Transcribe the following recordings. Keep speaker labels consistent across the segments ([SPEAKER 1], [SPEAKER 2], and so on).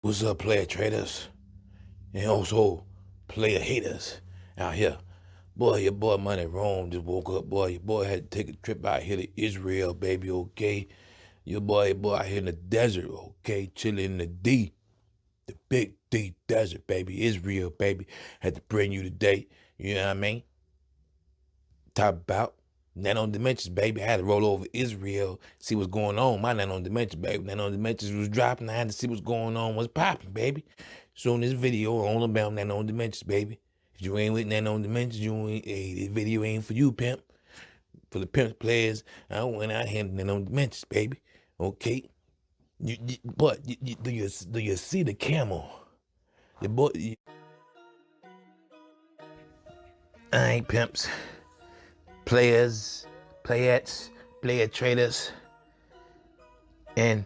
[SPEAKER 1] What's up, player traders? And also player haters out here. Boy, your boy Money Rome just woke up, boy. Your boy had to take a trip out here to Israel, baby, okay? Your boy out here in the desert, okay? Chilling in the big D desert, baby. Israel, baby. Had to bring you today. You know what I mean? Talk about Nano Dimensions, baby. I had to roll over Israel, see what's going on. My Nano Dimensions, baby. Nano Dimensions was dropping. I had to see what's going on, what's popping, baby. So in this video, all about Nano Dimensions, baby. If you ain't with Nano Dimensions, you ain't. Hey, this video ain't for you, pimp. For the pimp players, I went out here Nano Dimensions, baby. Okay. Do you see the camel? The boy. I ain't pimps. Players, playettes, player traders, and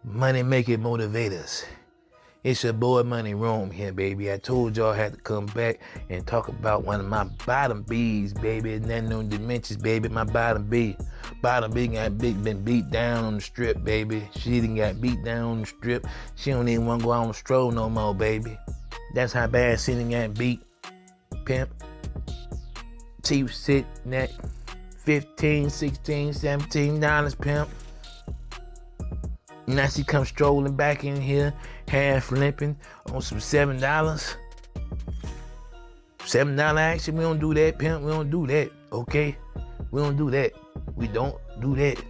[SPEAKER 1] money making motivators. It's your boy Money Rome here, baby. I told y'all I had to come back and talk about one of my bottom B's, baby. Nano Dimensions, baby. My bottom B. Bottom B been beat down on the strip, baby. She done got beat down on the strip. She don't even want to go out on the stroll no more, baby. That's how bad she done got beat, pimp. She was sitting at $15, $16, $17, pimp. Now she come strolling back in here, half limping on some $7. $7 action, we don't do that, pimp. We don't do that, okay? We don't do that. We don't do that.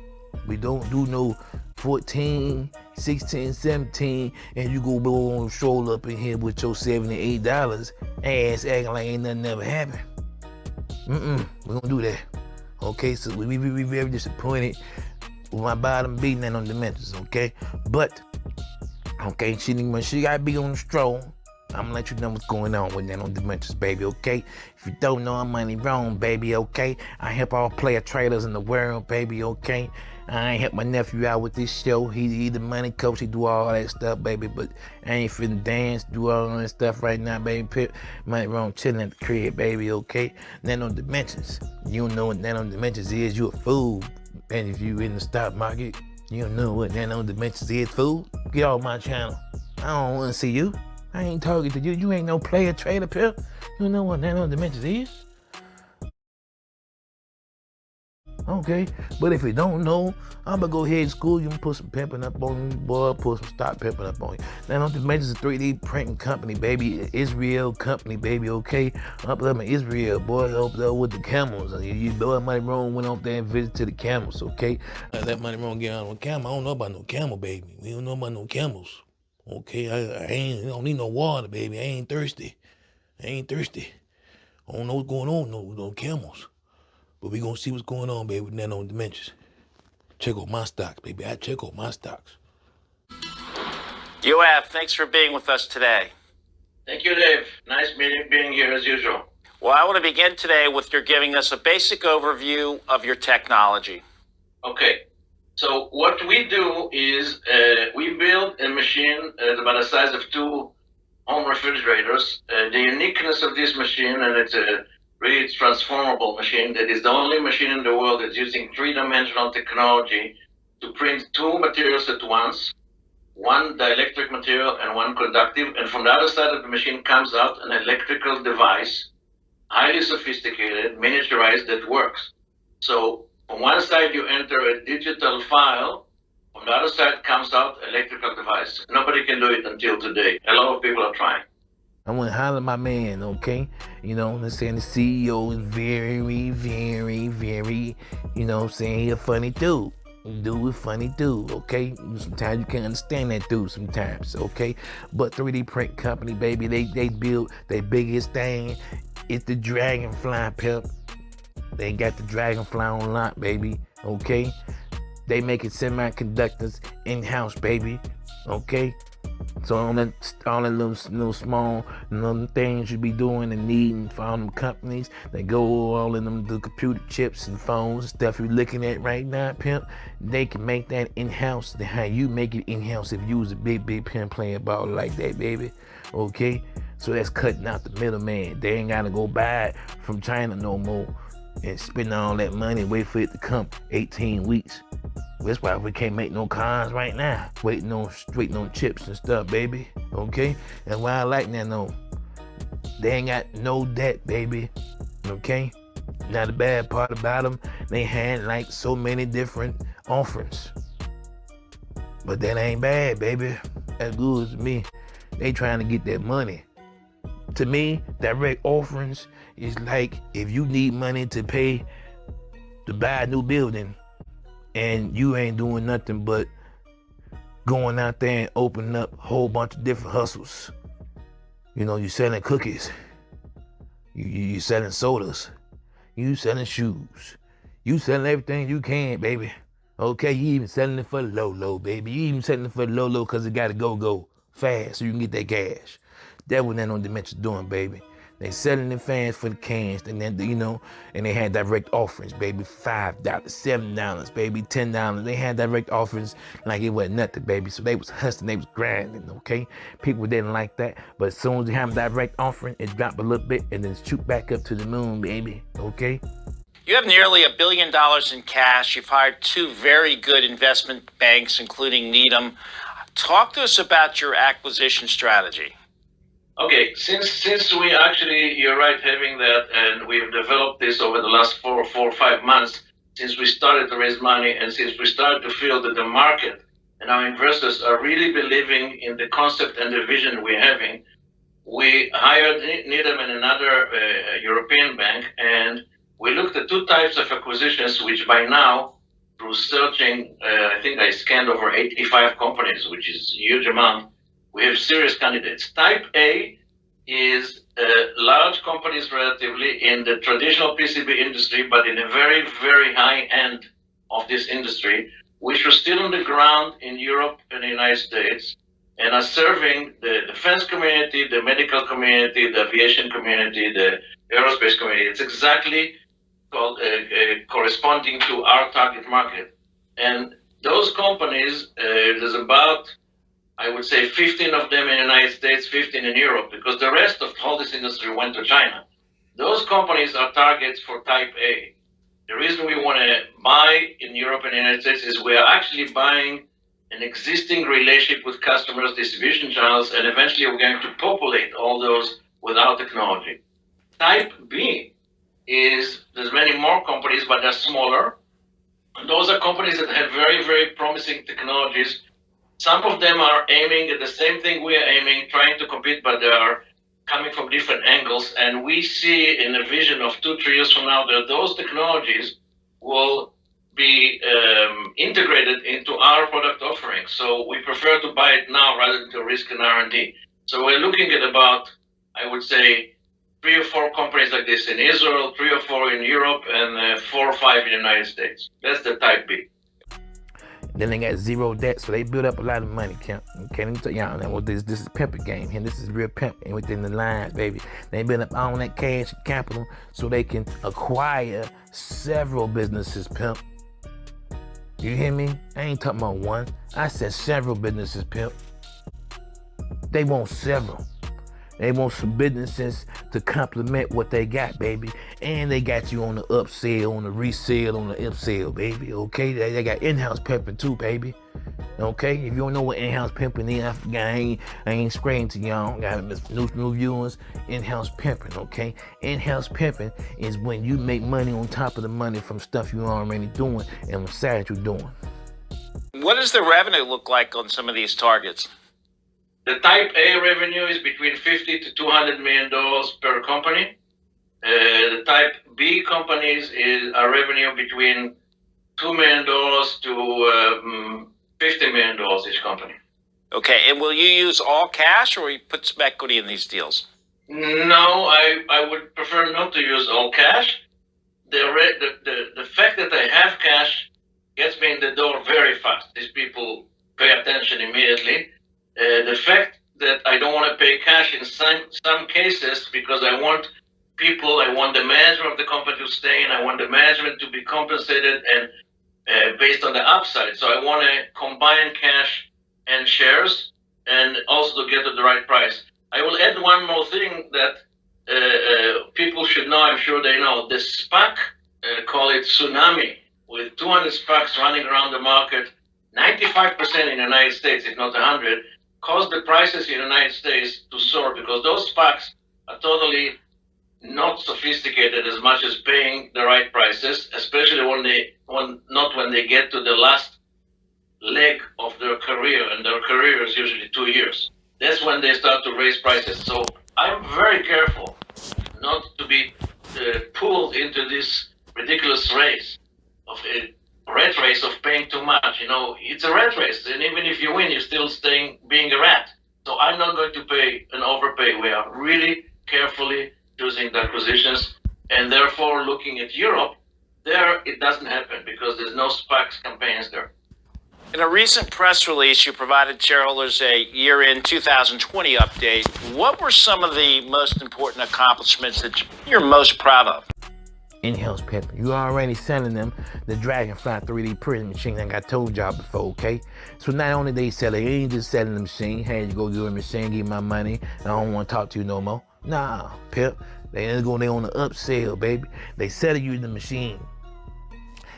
[SPEAKER 1] We don't do no 14, 16, 17, and you go on stroll up in here with your $78, ass acting like ain't nothing ever happened. We don't do that. Okay, so we very disappointed with my bottom B Nano Dimensions, okay? But, okay, she gotta be on the stroll. I'm gonna let you know what's going on with Nano Dimensions, baby, okay? If you don't know, I'm Money Rome, baby, okay? I help all player traders in the world, baby, okay? I ain't help my nephew out with this show. He the money coach, he do all that stuff, baby, but I ain't finna dance, do all that stuff right now, baby. Pip, Money Rome chilling at the crib, baby, okay? Nano Dimensions. You don't know what Nano Dimensions is, you a fool. And if you in the stock market, you don't know what Nano Dimensions is, fool. Get off my channel. I don't wanna see you. I ain't talking to you. You ain't no player trader, pimp. You don't know what Nano Dimensions is? Okay, but if you don't know, I'm gonna go ahead and school you and put some pimping up on you, boy. Put some stock pimping up on you. Nano Dimensions is a 3D printing company, baby. Iserieal company, baby. Okay, up there in Israel, boy. Up there with the camels. You boy, Money Rome went off there and visited the camels. Okay, I let Money Rome get on a camel. I don't know about no camel, baby. We don't know about no camels. Okay, I don't need no water, baby. I ain't thirsty. I don't know what's going on with no camels. But we gonna see what's going on, baby, with Nano Dimensions. Check out my stocks, baby. I check out my stocks.
[SPEAKER 2] UF, thanks for being with us today.
[SPEAKER 3] Thank you, Dave. Nice being here as usual.
[SPEAKER 2] Well, I want to begin today with your giving us a basic overview of your technology.
[SPEAKER 3] Okay. So what we do is we build a machine about the size of 2 home refrigerators. The uniqueness of this machine, and it's a really transformable machine, that is the only machine in the world that's using 3-dimensional technology to print 2 materials at once, one dielectric material and one conductive, and from the other side of the machine comes out an electrical device, highly sophisticated, miniaturized, that works. So on one side you enter a digital file, on the other side comes out electrical device. Nobody can do it until today. A lot of people are trying.
[SPEAKER 1] I want to holler at my man, okay? You know what I'm saying? The CEO is very, you know what I'm saying? He a funny dude. Dude is funny dude, okay? Sometimes you can't understand that dude sometimes, okay? But 3D print company, baby, they build their biggest thing. It's the Dragonfly, pimp. They got the Dragonfly on lock, baby, okay? They making semiconductors in-house, baby, okay? So all the little small things you be doing and needing for all them companies, they go all in them the computer chips and phones and stuff you're looking at right now, pimp. They can make that in-house. How you make it in-house if you was a big pimp playing ball like that, baby. Okay? So that's cutting out the middleman. They ain't gotta go buy it from China no more and spend all that money and wait for it to come 18 weeks. That's why we can't make no cars right now. Waiting on chips and stuff, baby. Okay? And why I like Nano, they ain't got no debt, baby. Okay? Now the bad part about them, they had like so many different offerings. But that ain't bad, baby. That's good to me. They trying to get that money. To me, direct offerings is like if you need money to pay to buy a new building and you ain't doing nothing but going out there and opening up a whole bunch of different hustles. You know, you selling cookies, you selling sodas, you selling shoes, you selling everything you can, baby. Okay, you even selling it for low, baby. You even selling it for low because it gotta go fast so you can get that cash. That's what Nano Dimension doing, baby. They selling it fast for the cans, and then and they had direct offerings, baby. $5, $7, baby, $10. They had direct offerings like it wasn't nothing, baby. So they was hustling, they was grinding, okay? People didn't like that, but as soon as they have a direct offering, it dropped a little bit and then shoot back up to the moon, baby, okay?
[SPEAKER 2] You have nearly $1 billion in cash. You've hired 2 very good investment banks, including Needham. Talk to us about your acquisition strategy.
[SPEAKER 3] Okay, since we actually, you're right, having that, and we've developed this over the last 4 or 5 months, since we started to raise money, and since we started to feel that the market and our investors are really believing in the concept and the vision we're having, we hired Needham and another European bank, and we looked at 2 types of acquisitions, which by now, through searching, I think I scanned over 85 companies, which is a huge amount. We have serious candidates. Type A is large companies relatively in the traditional PCB industry, but in a very, very high end of this industry, which are still on the ground in Europe and the United States and are serving the defense community, the medical community, the aviation community, the aerospace community. It's exactly called, corresponding to our target market. And those companies, there's about, I would say 15 of them in the United States, 15 in Europe, because the rest of all this industry went to China. Those companies are targets for Type A. The reason we want to buy in Europe and the United States is we are actually buying an existing relationship with customers, distribution channels, and eventually we're going to populate all those with our technology. Type B is, there's many more companies, but they're smaller. Those are companies that have very, very promising technologies. Some of them are aiming at the same thing we are aiming, trying to compete, but they are coming from different angles. And we see in a vision of 2-3 years from now that those technologies will be integrated into our product offering. So we prefer to buy it now rather than to risk in R&D. So we're looking at about, I would say, 3 or 4 companies like this in Israel, 3 or 4 in Europe, and 4 or 5 in the United States. That's the Type B.
[SPEAKER 1] Then they got zero debt, so they build up a lot of money, Kemp. Okay, let me tell y'all now, well, this is pimping game here. This is real pimping within the lines, baby. They build up all that cash and capital so they can acquire several businesses, pimp. You hear me? I ain't talking about one. I said several businesses, pimp. They want several. They want some businesses to complement what they got, baby. And they got you on the upsell, on the resale, on the upsell, baby. Okay? They got in-house pimping too, baby. Okay? If you don't know what in-house pimping is, I ain't spraying to y'all. Got new viewers. In-house pimping, okay? In-house pimping is when you make money on top of the money from stuff you already doing and the side you're doing.
[SPEAKER 2] What does the revenue look like on some of these targets?
[SPEAKER 3] The Type A revenue is between $50 to $200 million per company. The Type B companies are revenue between $2 million to $50 million each company.
[SPEAKER 2] Okay, and will you use all cash or will you put some equity in these deals?
[SPEAKER 3] No, I would prefer not to use all cash. The fact that I have cash gets me in the door very fast. These people pay attention immediately. The fact that I don't want to pay cash in some cases because I want the management of the company to stay in, I want the management to be compensated and based on the upside. So I want to combine cash and shares and also to get to the right price. I will add one more thing that people should know, I'm sure they know. The SPAC, call it Tsunami, with 200 SPACs running around the market, 95% in the United States, if not 100, caused the prices in the United States to soar because those SPACs are totally not sophisticated as much as paying the right prices, especially when they get to the last leg of their career, and their career is usually 2 years. That's when they start to raise prices. So I'm very careful not to be pulled into this ridiculous race of a rat race of paying too much. It's a rat race, and even if you win, you're still being a rat. So I'm not going to pay an overpay. We are really carefully choosing the acquisitions, and therefore looking at Europe, there it doesn't happen because there's no SPACs campaigns there.
[SPEAKER 2] In a recent press release, you provided shareholders a year-end 2020 update. What were some of the most important accomplishments that you're most proud of?
[SPEAKER 1] In-house pimping. You already selling them the Dragonfly 3D printing machine like I told y'all before, okay? So not only they sell it, they ain't just selling the machine. Hey, you go do a machine, give me my money, I don't want to talk to you no more. Nah, pimp. They on the upsell, baby. They selling you the machine.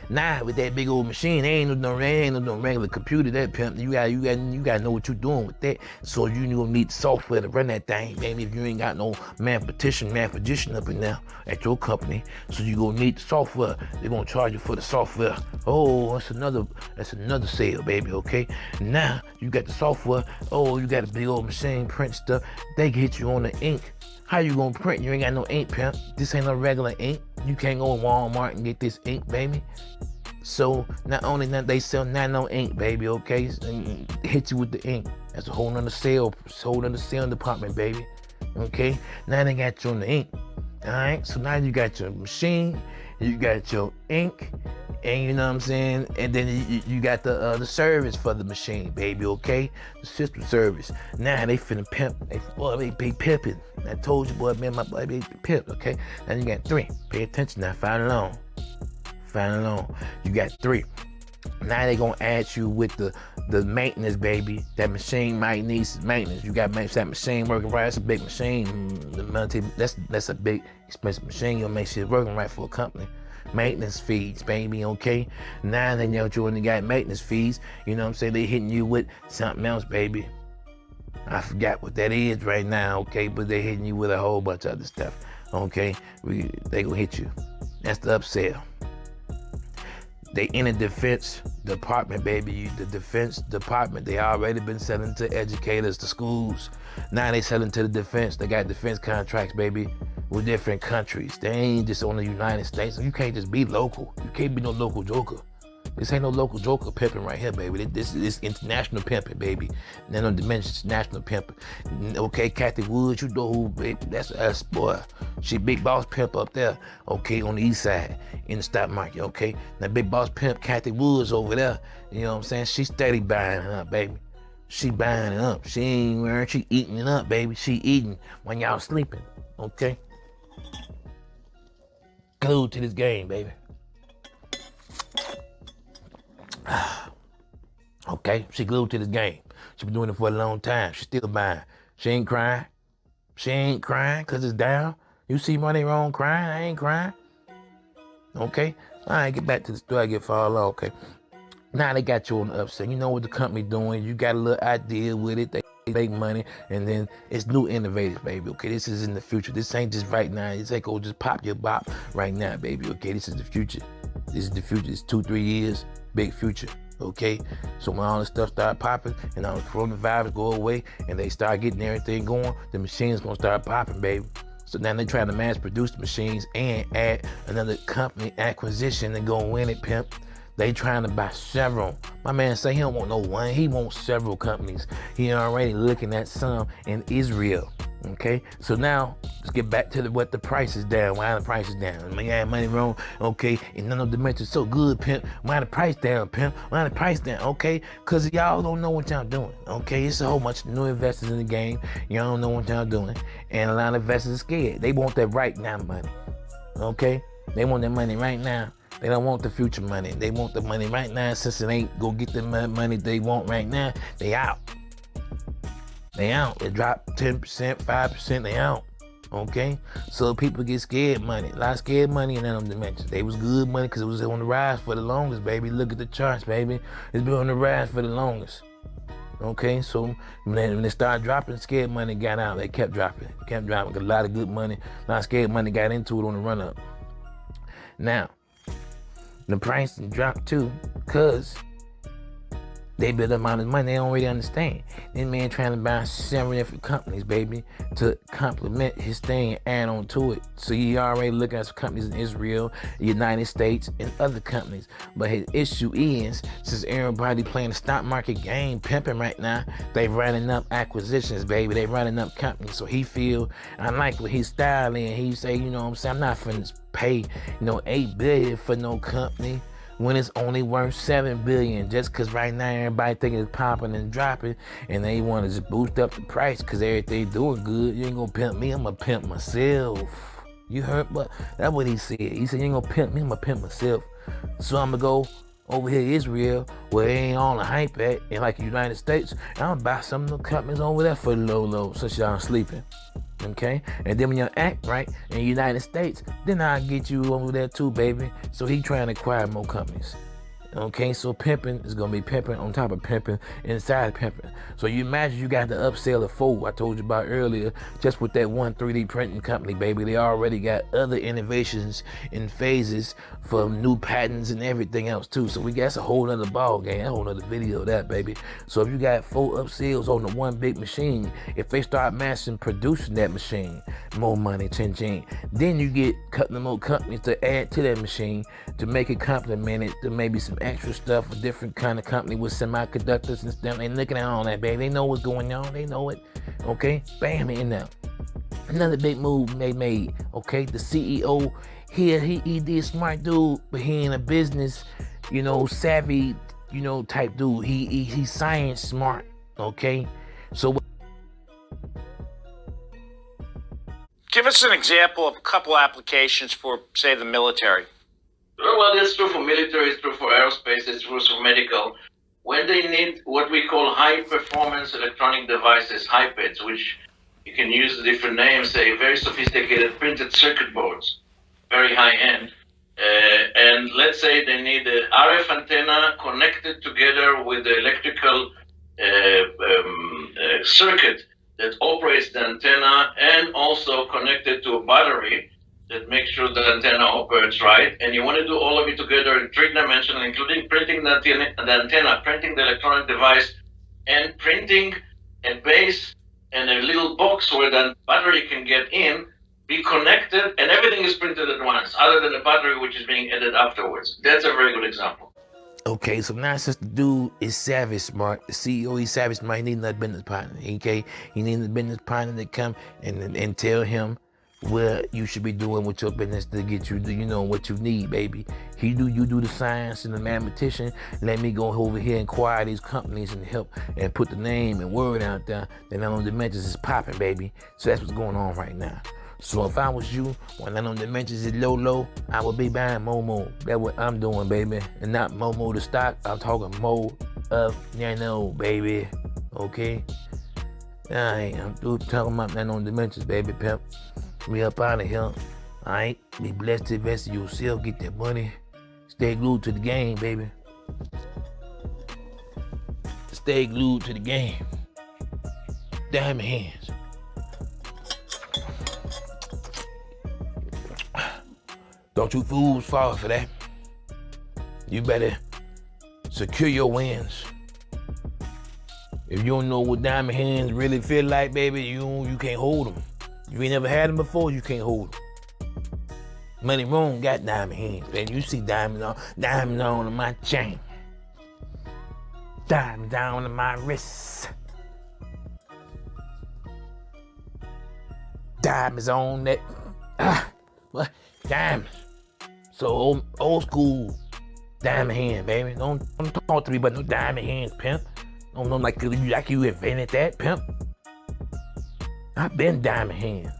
[SPEAKER 1] Now with that big old machine, ain't no regular computer. That pimp, you gotta know what you're doing with that. So you gonna need software to run that thing, baby. If you ain't got no mathematician up in there at your company, so you gonna need the software. They're gonna charge you for the software. Oh, that's another sale, baby. Okay. Now you got the software. Oh, you got a big old machine print stuff. They get you on the ink. How you gonna print? You ain't got no ink, pimp. This ain't no regular ink. You can't go to Walmart and get this ink, baby. So not only that, they sell nano ink, baby, okay? And hit you with the ink. That's a whole nother sale department, baby. Okay? Now they got you on the ink. Alright? So now you got your machine, you got your ink, and you know what I'm saying? And then you got the service for the machine, baby, okay? The system service. Now they finna pimp. They be pimping. I told you, boy, man, my boy be pimp, okay? Now you got 3. Pay attention now, follow along. You got 3. Now they gonna add you with the maintenance, baby. That machine might need some maintenance. You gotta make that machine working right. That's a big machine. That's a big expensive machine. You'll make sure it's working right for a company. Maintenance fees, baby, okay? Now they know you only got maintenance fees. You know what I'm saying? They hitting you with something else, baby. I forgot what that is right now, okay? But they hitting you with a whole bunch of other stuff, okay? They gonna hit you. That's the upsell. They in the defense department, baby. The defense department, they already been selling to educators, to schools. Now they selling to the defense. They got defense contracts, baby, with different countries. They ain't just on the United States. You can't just be local. You can't be no local joker. This ain't no local joker pimping right here, baby. This is international pimping, baby. Nano Dimension national pimping. Okay, Kathy Woods, you know who, baby. That's us, boy. She big boss pimp up there, okay, on the east side in the stock market, okay. Now big boss pimp Kathy Woods over there, you know what I'm saying? She steady buying it up, baby. She buying it up. She ain't wearing, she eating it up, baby. She eating when y'all sleeping, okay. Glued to this game, baby. Okay, she glued to this game. She been doing it for a long time. She still buying. She ain't crying. She ain't crying because it's down. You see money wrong crying? I ain't crying. Okay? All right, get back to the story. I get fall off, okay? Now they got you on the upset. You know what the company doing. You got a little idea with it. They make money, and then it's new innovators, baby. Okay, this is in the future. This ain't just right now. This ain't gonna just pop your bop right now, baby. Okay, this is the future. This is the future. It's 2-3 years, big future. Okay, so when all this stuff start popping and all the coronavirus go away and they start getting everything going, the machines gonna start popping, baby. So now they're trying to mass produce the machines and add another company acquisition and go win it, pimp. They trying to buy several. My man say he don't want no one, he wants several companies. He already looking at some in Iserieal. Okay, so now let's get back to what the price is down. Why the price is down? Man, got money wrong. Okay, and Nano Dimension so good, pimp. Why the price down, pimp? Why the price down? Okay, cause y'all don't know what y'all doing. Okay, it's a whole bunch of new investors in the game. Y'all don't know what y'all doing, and a lot of investors are scared. They want that right now money. Okay, they want that money right now. They don't want the future money. They want the money right now. Since it ain't go get the money they want right now, they out. They out. They drop 10%, 5%, they out. Okay, so people get scared money. A lot of scared money in Nano Dimensions. They was good money because it was on the rise for the longest, baby. Look at the charts, baby. It's been on the rise for the longest. Okay, so when they started dropping, scared money got out. They kept dropping. A lot of good money. A lot of scared money got into it on the run up. Now, the price dropped too because they build up all this money they don't really understand. This man trying to buy 7 different companies, baby, to complement his thing and add on to it. So he already looking at some companies in Israel, United States, and other companies. But his issue is, since everybody playing the stock market game, pimping right now, they running up acquisitions, baby. They running up companies. So he feel, I like what his style is. He say, you know what I'm saying, I'm not finna pay, $8 billion for no company when it's only worth $7 billion, just because right now everybody think it's popping and dropping, and they want to just boost up the price because everything doing good. You ain't gonna pimp me, I'm gonna pimp myself. You heard? But that's what he said. He said, you ain't gonna pimp me, I'm gonna pimp myself. So I'm gonna go over here to Israel, where it ain't all the hype at, in like the United States, and I'm gonna buy some of the companies over there for low, since y'all sleeping. Okay, and then when you act right in the United States, then I'll get you over there too, baby. So he trying to acquire more companies. Okay, so pimping is gonna be pimping on top of pimping inside pimping. So you imagine you got the upsell of 4 I told you about earlier, just with that one 3D printing company, baby. They already got other innovations in phases for new patents and everything else too. So we got a whole nother ball game, a whole nother video of that, baby. So if you got 4 upsells on the one big machine, if they start massing producing that machine, more money, ching. Then you get cutting more companies to add to that machine to make it complement it to maybe some extra stuff, a different kind of company with semiconductors and stuff. They looking at all that, baby. They know what's going on. They know it. Okay, bam, in there. Another big move they made. Okay, the CEO here, he did smart dude, but he ain't a business, savvy, type dude. He's science smart. Okay, so.
[SPEAKER 2] Give us an example of a couple applications for, say, the military.
[SPEAKER 3] Well, it's true for military, it's true for aerospace, it's true for medical. When they need what we call high-performance electronic devices, HiPads, which you can use different names, say very sophisticated printed circuit boards, very high-end. And let's say they need an RF antenna connected together with the electrical circuit that operates the antenna, and also connected to a battery that makes sure the antenna operates right. And you want to do all of it together in 3-dimensional, including printing the antenna, printing the electronic device, and printing a base and a little box where the battery can get in, be connected, and everything is printed at once, other than the battery, which is being added afterwards. That's a very good example.
[SPEAKER 1] Okay, so now since the dude is savvy smart, the CEO is savvy smart, he needs another business partner. Okay, he needs a business partner to come and tell him what you should be doing with your business to get you what you need, baby. You do the science and the mathematician. Let me go over here and acquire these companies and help and put the name and word out there that Nano Dimensions is popping, baby. So that's what's going on right now. So if I was you, when Nano Dimensions is low, I would be buying Momo. That's what I'm doing, baby. And not Momo the stock. I'm talking Mo of Nano, baby. Okay? I'm through talking about Nano Dimensions, baby, pimp. We up out of here. Alright? Be blessed to invest in yourself. Get that money. Stay glued to the game, baby. Stay glued to the game. Diamond hands. Don't you fools fall for that. You better secure your wins. If you don't know what diamond hands really feel like, baby, you can't hold them. You ain't never had them before, you can't hold them. Money Room got diamond hands, baby. You see diamonds on my chain. Diamonds down on my wrist. Diamonds on that. What? Diamonds. So old school diamond hand, baby. Don't talk to me about no diamond hands, pimp. Don't know like you invented that, pimp. I've been diamond hand.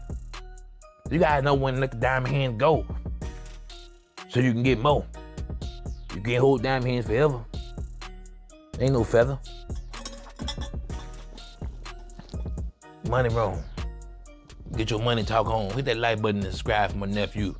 [SPEAKER 1] You gotta know when to let the diamond hand go, so you can get more. You can't hold diamond hands forever. Ain't no feather. Money Room. Get your money talk on. Hit that like button and subscribe for my nephew.